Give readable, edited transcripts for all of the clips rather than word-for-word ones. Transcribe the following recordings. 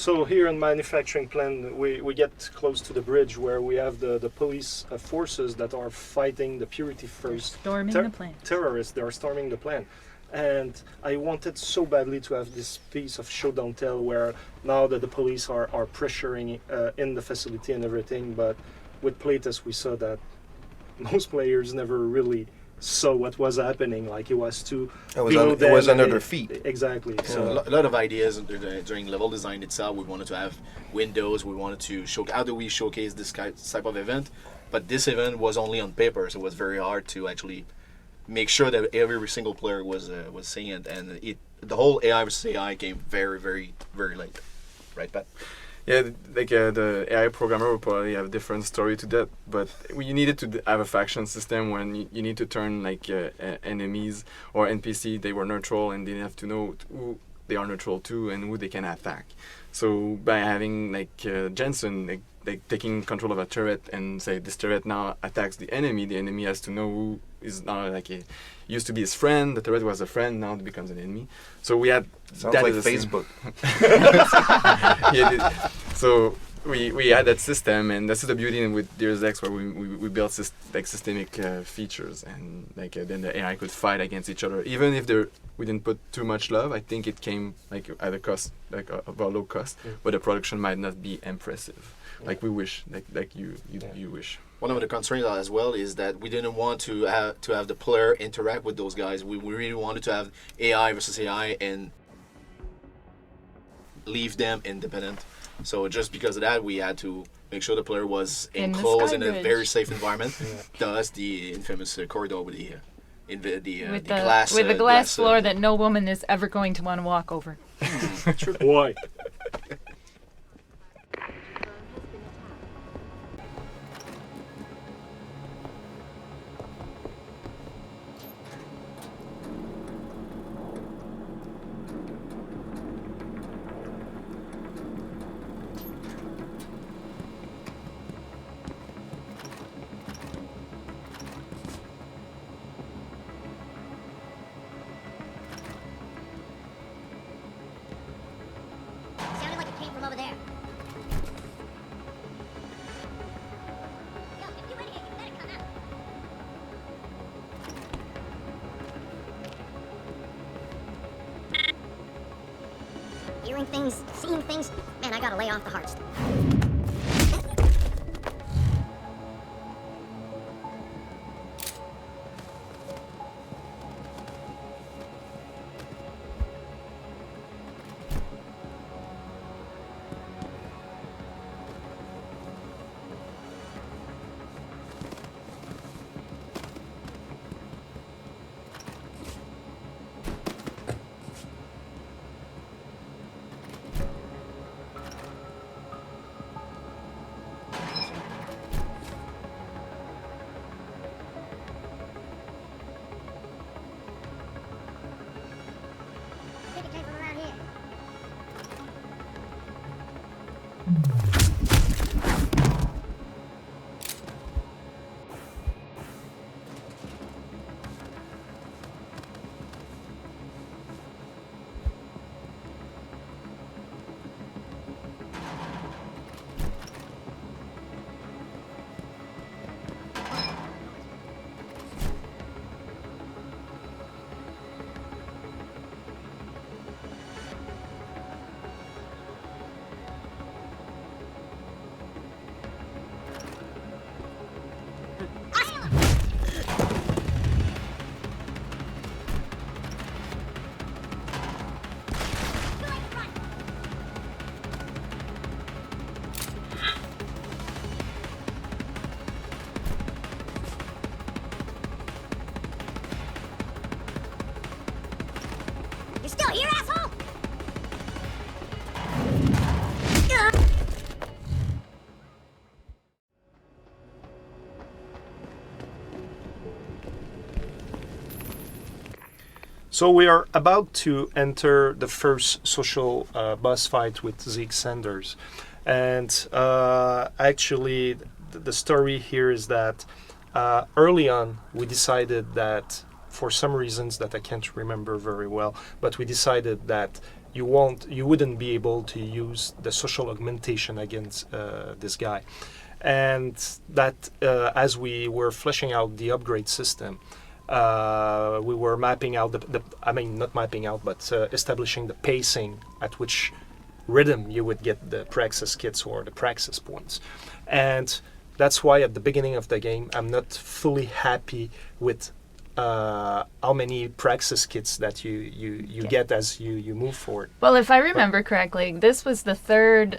So here in manufacturing plant, we get close to the bridge where we have the police forces that are fighting the Purity First Storming the plant. terrorists. They are storming the plant. And I wanted so badly to have this piece of show don't tell where now that the police are pressuring in the facility and everything, but with playtest we saw that most players never really saw what was happening. Like it was too It below them was and under their feet. Exactly. So So a lot of ideas during level design itself. We wanted to have windows. We wanted to show how do we showcase this type of event, but this event was only on paper, so it was very hard to actually make sure that every single player was seeing it, and the whole AI versus AI came very, very, very late, right, Pat? Yeah, like the AI programmer will probably have a different story to that, but you needed to have a faction system when you need to turn like enemies or NPC, they were neutral and they have to know who they are neutral to and who they can attack. So by having like Jensen like taking control of a turret and say this turret now attacks the enemy has to know who is now like used to be his friend, the turret was a friend, now it becomes an enemy. So we had Sounds that like as a Facebook. Yeah, so we had that system, and that's the beauty with Deus Ex, where we built systemic features, and then the AI could fight against each other, even if we didn't put too much love. I think it came like at a cost, like of a low cost, but the production might not be impressive, like we wish, like you wish. One of the constraints as well is that we didn't want to have the player interact with those guys. We really wanted to have AI versus AI and leave them independent. So just because of that, we had to make sure the player was In the enclosed in a Skybridge. very safe environment. Thus, the infamous corridor with the With glass the glass floor that no woman is ever going to want to walk over. why? Sounded like it came from over there. Yo, if you're ready, you better come out. Hearing things, seeing things, man, I gotta lay off the hard stuff. I think it came from around here. You still here, asshole? So we are about to enter the first social boss fight with Zeke Sanders, and actually, the story here is that early on we decided that, for some reasons that I can't remember very well, but we decided that you wouldn't be able to use the social augmentation against this guy. And that as we were fleshing out the upgrade system, we were mapping out not mapping out, but establishing the pacing at which rhythm you would get the praxis kits or the praxis points. And that's why at the beginning of the game, I'm not fully happy with how many praxis kits that you get as you move forward. Well, if I remember correctly, this was the third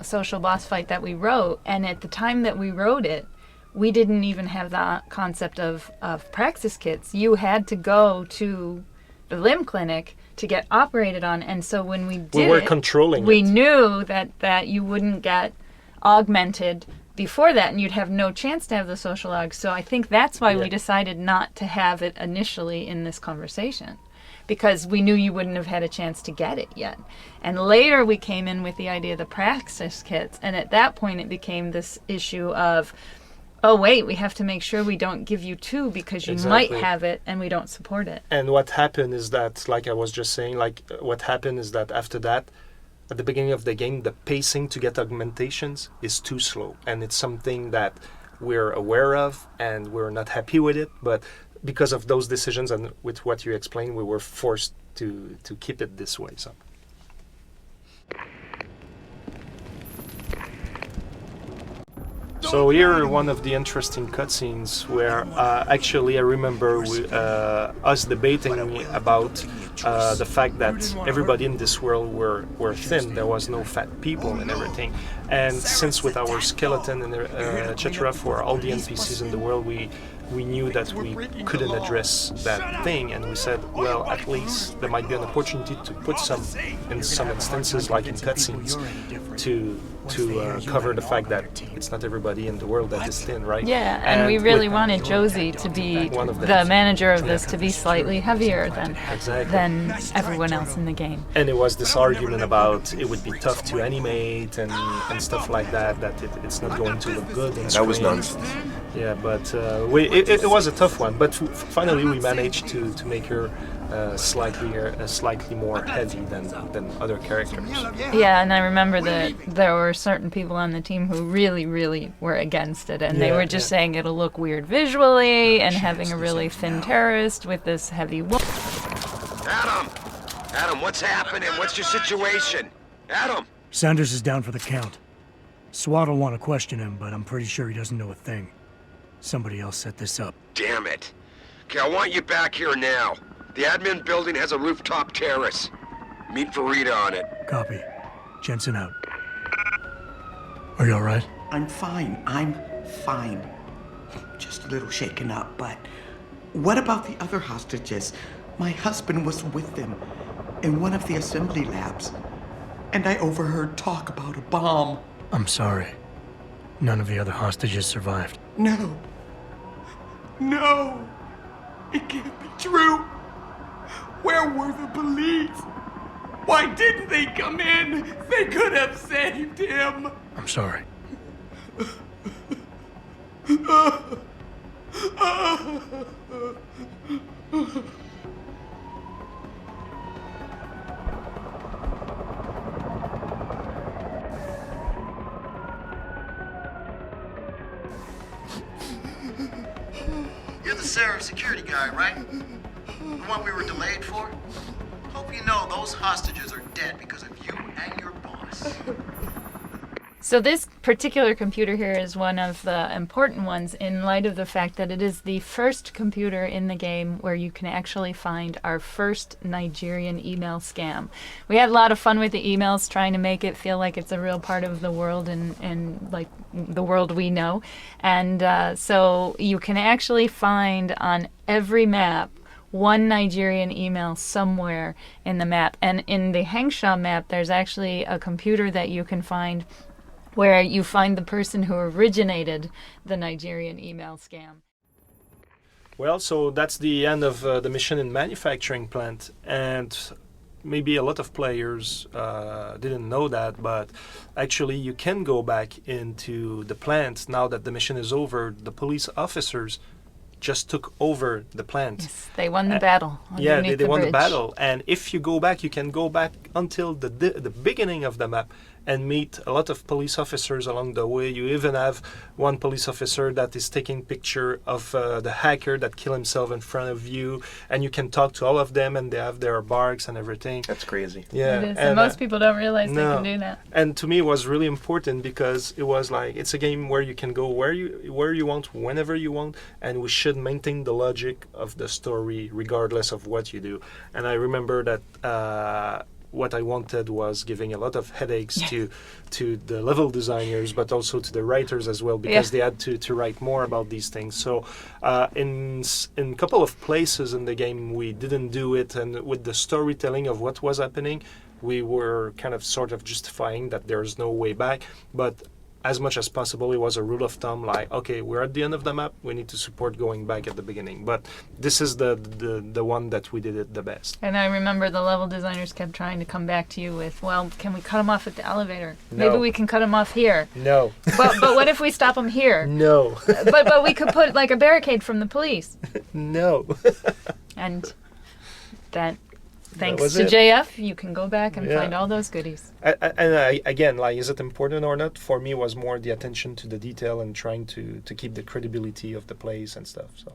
social boss fight that we wrote, and at the time that we wrote it, we didn't even have the concept of praxis kits. You had to go to the limb clinic to get operated on, and so when we did We were controlling we it. knew that you wouldn't get augmented before that, and you'd have no chance to have the social aug. So I think that's why we Yeah. decided not to have it initially in this conversation, because we knew you wouldn't have had a chance to get it yet. And later we came in with the idea of the praxis kits, and at that point it became this issue of, oh wait, we have to make sure we don't give you two because you might Exactly. have it and we don't support it. And what happened is that, like I was just saying, what happened is that after that, at the beginning of the game, the pacing to get augmentations is too slow, and it's something that we're aware of and we're not happy with it. But because of those decisions and with what you explained, we were forced to keep it this way. So here, one of the interesting cutscenes where actually I remember us debating about the fact that everybody in this world were thin. There was no fat people and everything. And since with our skeleton and etc. for all the NPCs in the world, we knew that we couldn't address that thing, and we said, well, at least there might be an opportunity to put some, in some instances, like in cutscenes, to cover the fact that it's not everybody in the world that is thin, right? Yeah, and we really with- wanted Josie to be One of them. the manager of this, to be slightly heavier than everyone else in the game. And it was this argument about it would be tough to animate and stuff like that, it's not going to look good. That was nonsense. Yeah, but it was a tough one. But finally, we managed to make her slightly more heavy than other characters. Yeah, and I remember that there were certain people on the team who really, really were against it, and they Yeah, were just yeah. saying it'll look weird visually, and having a really thin terrorist with this heavy woman. Adam, what's happening? What's your situation? Adam! Sanders is down for the count. SWAT will want to question him, but I'm pretty sure he doesn't know a thing. Somebody else set this up. Damn it. Okay, I want you back here now. The admin building has a rooftop terrace. Meet Farida on it. Copy. Jensen out. Are you alright? I'm fine. Just a little shaken up, but what about the other hostages? My husband was with them in one of the assembly labs, and I overheard talk about a bomb. I'm sorry. None of the other hostages survived. No. It can't be true. Where were the police? Why didn't they come in? They could have saved him. I'm sorry. You're the Sarah security guy, right? The one we were delayed for? Hope you know those hostages are dead because of you and your boss. So this particular computer here is one of the important ones in light of the fact that it is the first computer in the game where you can actually find our first Nigerian email scam. We had a lot of fun with the emails, trying to make it feel like it's a real part of the world and like the world we know. And so you can actually find on every map one Nigerian email somewhere in the map. And in the Hangsha map, there's actually a computer that you can find where you find the person who originated the Nigerian email scam. Well, so that's the end of the mission in manufacturing plant, and maybe a lot of players didn't know that, but actually you can go back into the plant now that the mission is over. The police officers just took over the plant. Yes, they won the battle. Yeah, underneath they won the bridge. battle. And if you go back, you can go back until the beginning of the map and meet a lot of police officers along the way. You even have one police officer that is taking picture of the hacker that killed himself in front of you, and you can talk to all of them, and they have their barks and everything. That's crazy. Yeah, It is, and most people don't realize they no. can do that. And to me, it was really important because it was like it's a game where you can go where you want, whenever you want, and we should maintain the logic of the story regardless of what you do. And I remember that what I wanted was giving a lot of headaches to the level designers, but also to the writers as well, because they had to write more about these things. So in a couple of places in the game, we didn't do it, and with the storytelling of what was happening, we were kind of sort of justifying that there's no way back. But as much as possible, it was a rule of thumb, like, okay, we're at the end of the map, we need to support going back at the beginning. But this is the one that we did it the best. And I remember the level designers kept trying to come back to you with, well, can we cut them off at the elevator? No. Maybe we can cut them off here. No. But what if we stop them here? No. But we could put like a barricade from the police. No. And that, thanks was to it. JF, you can go back and Yeah. find all those goodies. Again, like, is it important or not? For me, was more the attention to the detail and trying to keep the credibility of the place and stuff. So.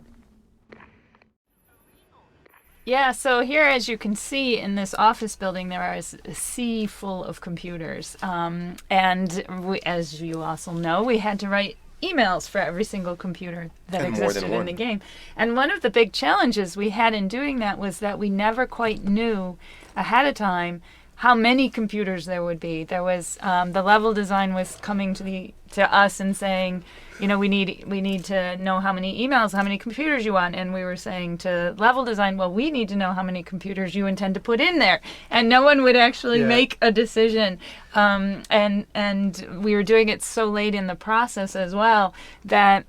Yeah, so here, as you can see, in this office building, there is a sea full of computers. And we, as you also know, we had to write emails for every single computer that And more than existed in one. the game. And one of the big challenges we had in doing that was that we never quite knew ahead of time how many computers there would be. There was the level design was coming to us and saying, you know, we need to know how many emails, how many computers you want, and we were saying to level design, well, we need to know how many computers you intend to put in there, and no one would actually make a decision. And we were doing it so late in the process as well that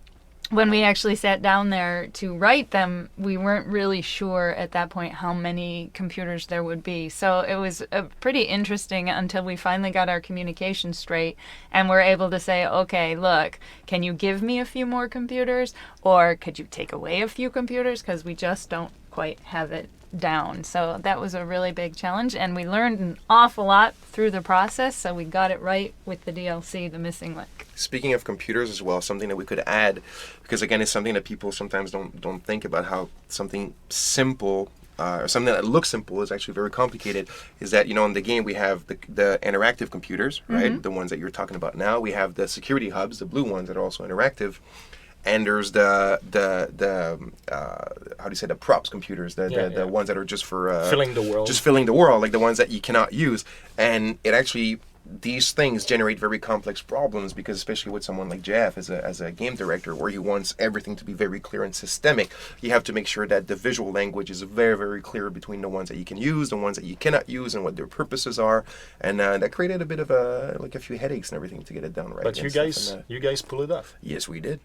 when we actually sat down there to write them, we weren't really sure at that point how many computers there would be. So it was pretty interesting until we finally got our communication straight and were able to say, okay, look, can you give me a few more computers, or could you take away a few computers, because we just don't quite have it down. So that was a really big challenge, and we learned an awful lot through the process, so we got it right with the DLC, The Missing Link. Speaking of computers as well, something that we could add, because again, it's something that people sometimes don't think about, how something simple or something that looks simple is actually very complicated, is that, you know, in the game we have the interactive computers, right? The ones that you're talking about now. We have the security hubs, the blue ones that are also interactive. And there's the how do you say, the props computers, the ones that are just for Filling the world. just filling the world, like the ones that you cannot use. And it actually, these things generate very complex problems, because especially with someone like Jeff as a game director, where he wants everything to be very clear and systemic, you have to make sure that the visual language is very, very clear between the ones that you can use, the ones that you cannot use, and what their purposes are. And that created a bit of a few headaches and everything to get it done right. But and you stuff, guys, and, you guys pull it off. yes, we did.